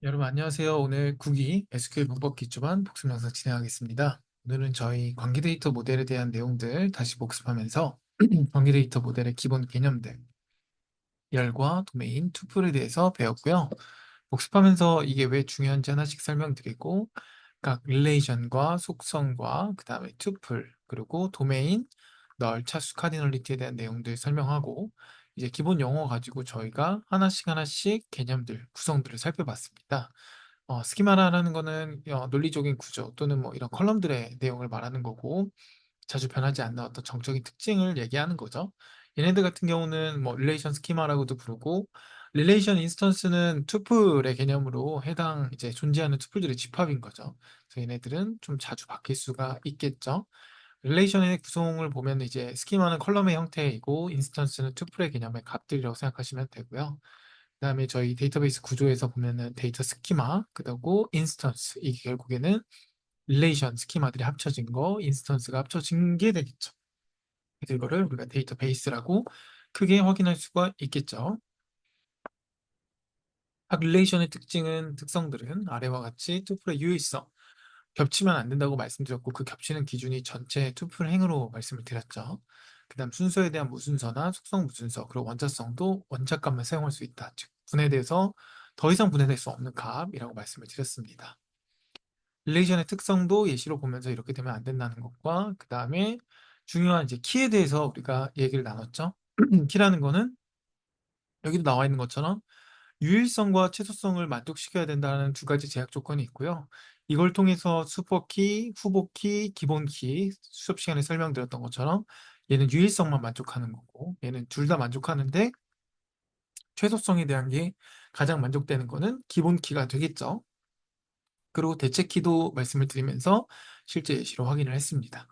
여러분 안녕하세요. 오늘 국이 SQL 문법 기초반 복습 영상 진행하겠습니다. 오늘은 저희 관계 데이터 모델에 대한 내용들 다시 복습하면서 관계 데이터 모델의 기본 개념들, 열과 도메인, 투플에 대해서 배웠고요. 복습하면서 이게 왜 중요한지 하나씩 설명드리고 각 릴레이션과 속성과 그 다음에 투플 그리고 도메인, 널, 차수, 카디널리티에 대한 내용들 설명하고 이제 기본 용어 가지고 저희가 하나씩 하나씩 개념들, 구성들을 살펴봤습니다. 스키마라는 거는 논리적인 구조 또는 뭐 이런 컬럼들의 내용을 말하는 거고 자주 변하지 않는 어떤 정적인 특징을 얘기하는 거죠. 얘네들 같은 경우는 뭐 릴레이션 스키마라고도 부르고 릴레이션 인스턴스는 투플의 개념으로 해당 이제 존재하는 투플들의 집합인 거죠. 그래서 얘네들은 좀 자주 바뀔 수가 있겠죠. 릴레이션의 구성을 보면 이제 스키마는 컬럼의 형태이고 인스턴스는 투플의 개념의 값들이라고 생각하시면 되고요. 그다음에 저희 데이터베이스 구조에서 보면은 데이터 스키마, 그리고 인스턴스 이게 결국에는 릴레이션 스키마들이 합쳐진 거, 인스턴스가 합쳐진 게 되겠죠. 그래서 이거를 우리가 데이터베이스라고 크게 확인할 수가 있겠죠. 각 릴레이션의 특성들은 아래와 같이 투플의 유일성, 겹치면 안 된다고 말씀드렸고 그 겹치는 기준이 전체 투플 행으로 말씀을 드렸죠. 그다음 순서에 대한 무순서나 속성 무순서, 그리고 원자성도 원자값만 사용할 수 있다. 즉 분해돼서 더 이상 분해될 수 없는 값이라고 말씀을 드렸습니다. 릴레이션의 특성도 예시로 보면서 이렇게 되면 안 된다는 것과 그 다음에 중요한 이제 키에 대해서 우리가 얘기를 나눴죠. 키라는 거는 여기도 나와 있는 것처럼 유일성과 최소성을 만족시켜야 된다는 두 가지 제약 조건이 있고요. 이걸 통해서 슈퍼키, 후보키, 기본키 수업 시간에 설명드렸던 것처럼 얘는 유일성만 만족하는 거고 얘는 둘 다 만족하는데 최소성에 대한 게 가장 만족되는 거는 기본키가 되겠죠. 그리고 대체키도 말씀을 드리면서 실제 예시로 확인을 했습니다.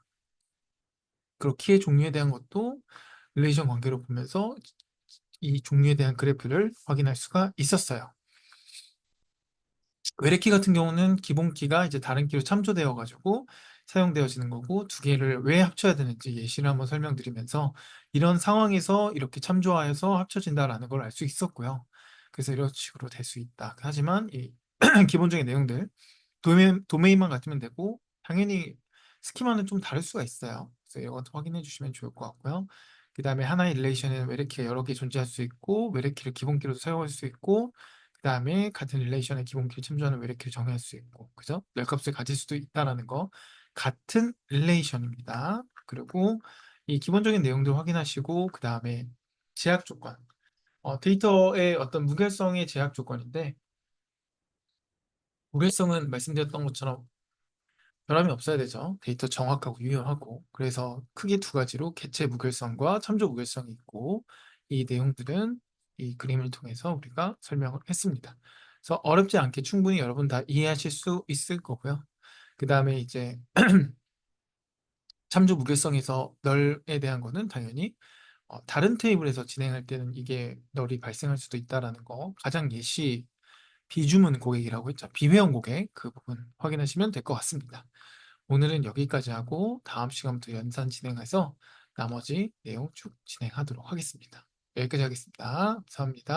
그리고 키의 종류에 대한 것도 릴레이션 관계로 보면서 이 종류에 대한 그래프를 확인할 수가 있었어요. 외래키 같은 경우는 기본 키가 이제 다른 키로 참조되어 가지고 사용되어지는 거고 두 개를 왜 합쳐야 되는지 예시를 한번 설명드리면서 이런 상황에서 이렇게 참조하여서 합쳐진다라는 걸 알 수 있었고요. 그래서 이런 식으로 될 수 있다. 하지만 이 기본적인 내용들 도메인만 같으면 되고 당연히 스키마는 좀 다를 수가 있어요. 그래서 이것도 확인해 주시면 좋을 것 같고요. 그 다음에 하나의 릴레이션에는 외래키가 여러 개 존재할 수 있고 외래키를 기본키로도 사용할 수 있고 그 다음에 같은 릴레이션의 기본키를 참조하는 외래키를 정의할 수 있고 그죠? 열 값을 가질 수도 있다라는 거 같은 릴레이션입니다. 그리고 이 기본적인 내용들 확인하시고 그 다음에 제약 조건 데이터의 어떤 무결성의 제약 조건인데 무결성은 말씀드렸던 것처럼 결함이 없어야 되죠. 데이터 정확하고 유효하고. 그래서 크게 두 가지로 개체 무결성과 참조 무결성이 있고, 이 내용들은 이 그림을 통해서 우리가 설명을 했습니다. 그래서 어렵지 않게 충분히 여러분 다 이해하실 수 있을 거고요. 그 다음에 이제 참조 무결성에서 널에 대한 거는 당연히 다른 테이블에서 진행할 때는 이게 널이 발생할 수도 있다라는 거. 가장 예시 비주문 고객이라고 했죠. 비회원 고객 그 부분 확인하시면 될 것 같습니다. 오늘은 여기까지 하고 다음 시간부터 연산 진행해서 나머지 내용 쭉 진행하도록 하겠습니다. 여기까지 하겠습니다. 감사합니다.